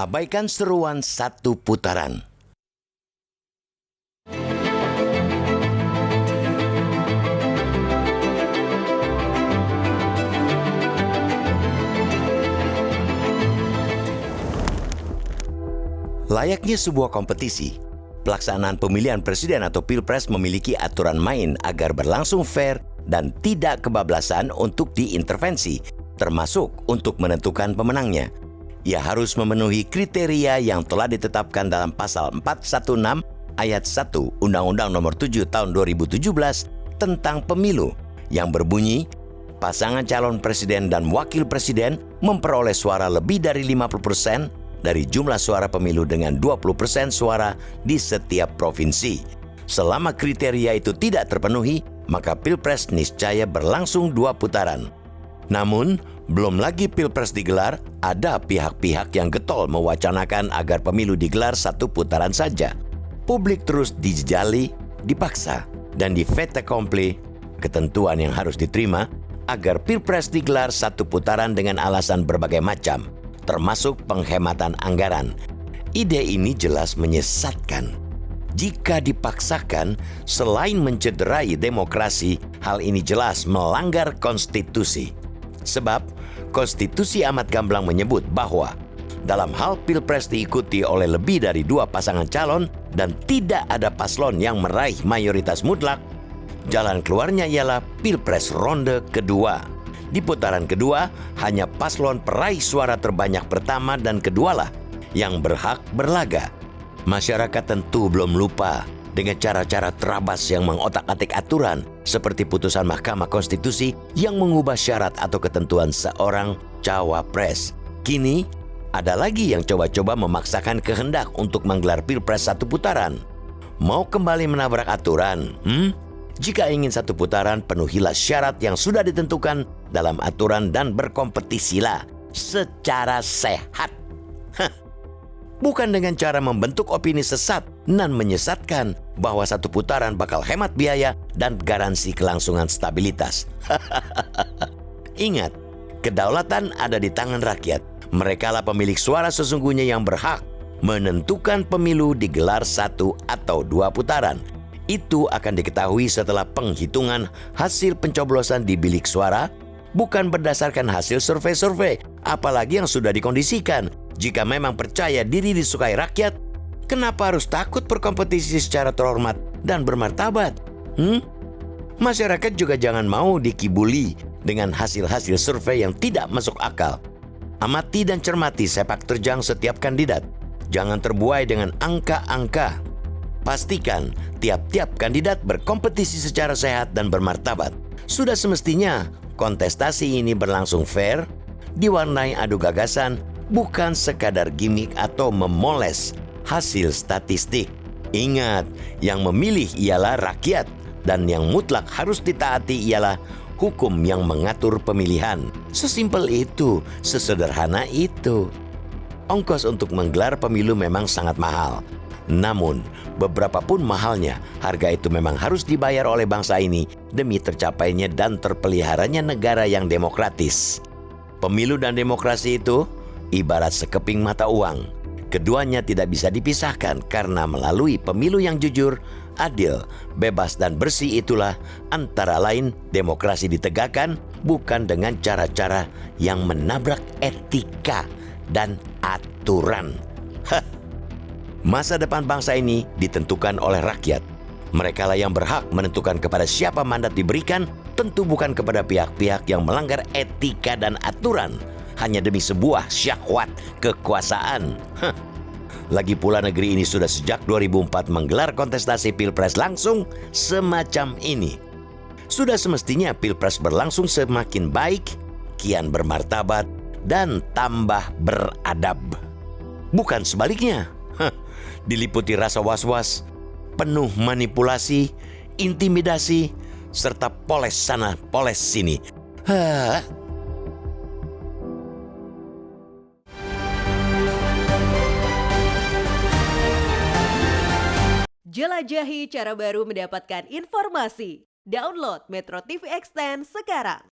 Abaikan seruan satu putaran. Layaknya sebuah kompetisi, pelaksanaan pemilihan presiden atau pilpres memiliki aturan main agar berlangsung fair dan tidak kebablasan untuk diintervensi, termasuk untuk menentukan pemenangnya. Ia harus memenuhi kriteria yang telah ditetapkan dalam pasal 416 ayat 1 Undang-Undang Nomor 7 Tahun 2017 tentang pemilu yang berbunyi, pasangan calon presiden dan wakil presiden memperoleh suara lebih dari 50% dari jumlah suara pemilu dengan 20% suara di setiap provinsi. Selama kriteria itu tidak terpenuhi, maka pilpres niscaya berlangsung 2 putaran. Namun, belum lagi pilpres digelar, ada pihak-pihak yang getol mewacanakan agar pemilu digelar 1 putaran saja. Publik terus dijejali, dipaksa, dan di fait accompli ketentuan yang harus diterima agar pilpres digelar 1 putaran dengan alasan berbagai macam, termasuk penghematan anggaran. Ide ini jelas menyesatkan. Jika dipaksakan, selain mencederai demokrasi, hal ini jelas melanggar konstitusi. Sebab, konstitusi amat gamblang menyebut bahwa dalam hal pilpres diikuti oleh lebih dari 2 pasangan calon dan tidak ada paslon yang meraih mayoritas mutlak, jalan keluarnya ialah pilpres ronde kedua. Di putaran kedua, hanya paslon peraih suara terbanyak pertama dan kedualah yang berhak berlaga. Masyarakat tentu belum lupa dengan cara-cara terabas yang mengotak-atik aturan seperti putusan Mahkamah Konstitusi yang mengubah syarat atau ketentuan seorang cawapres. Kini, ada lagi yang coba-coba memaksakan kehendak untuk menggelar pilpres 1 putaran. Mau kembali menabrak aturan? Jika ingin 1 putaran, penuhilah syarat yang sudah ditentukan dalam aturan dan berkompetisilah secara sehat. Bukan dengan cara membentuk opini sesat dan menyesatkan bahwa 1 putaran bakal hemat biaya dan garansi kelangsungan stabilitas. Ingat, kedaulatan ada di tangan rakyat. Merekalah pemilik suara sesungguhnya yang berhak menentukan pemilu digelar 1 atau 2 putaran. Itu akan diketahui setelah penghitungan hasil pencoblosan di bilik suara, bukan berdasarkan hasil survei-survei, apalagi yang sudah dikondisikan. Jika memang percaya diri disukai rakyat, kenapa harus takut berkompetisi secara terhormat dan bermartabat? Masyarakat juga jangan mau dikibuli dengan hasil-hasil survei yang tidak masuk akal. Amati dan cermati sepak terjang setiap kandidat. Jangan terbuai dengan angka-angka. Pastikan tiap-tiap kandidat berkompetisi secara sehat dan bermartabat. Sudah semestinya kontestasi ini berlangsung fair, diwarnai adu gagasan, bukan sekadar gimmick atau memoles hasil statistik. Ingat, yang memilih ialah rakyat dan yang mutlak harus ditaati ialah hukum yang mengatur pemilihan. Sesimpel itu, sesederhana itu. Ongkos untuk menggelar pemilu memang sangat mahal. Namun, beberapa pun mahalnya, harga itu memang harus dibayar oleh bangsa ini demi tercapainya dan terpeliharanya negara yang demokratis. Pemilu dan demokrasi itu ibarat sekeping mata uang. Keduanya tidak bisa dipisahkan karena melalui pemilu yang jujur, adil, bebas dan bersih itulah antara lain demokrasi ditegakkan bukan dengan cara-cara yang menabrak etika dan aturan. Masa depan bangsa ini ditentukan oleh rakyat. Merekalah yang berhak menentukan kepada siapa mandat diberikan, tentu bukan kepada pihak-pihak yang melanggar etika dan aturan hanya demi sebuah syahwat kekuasaan. Lagi pula negeri ini sudah sejak 2004 menggelar kontestasi pilpres langsung semacam ini. Sudah semestinya pilpres berlangsung semakin baik, kian bermartabat, dan tambah beradab. Bukan sebaliknya. Diliputi rasa was-was, penuh manipulasi, intimidasi, serta poles sana, poles sini. Jelajahi cara baru mendapatkan informasi. Download Metro TV Extend sekarang.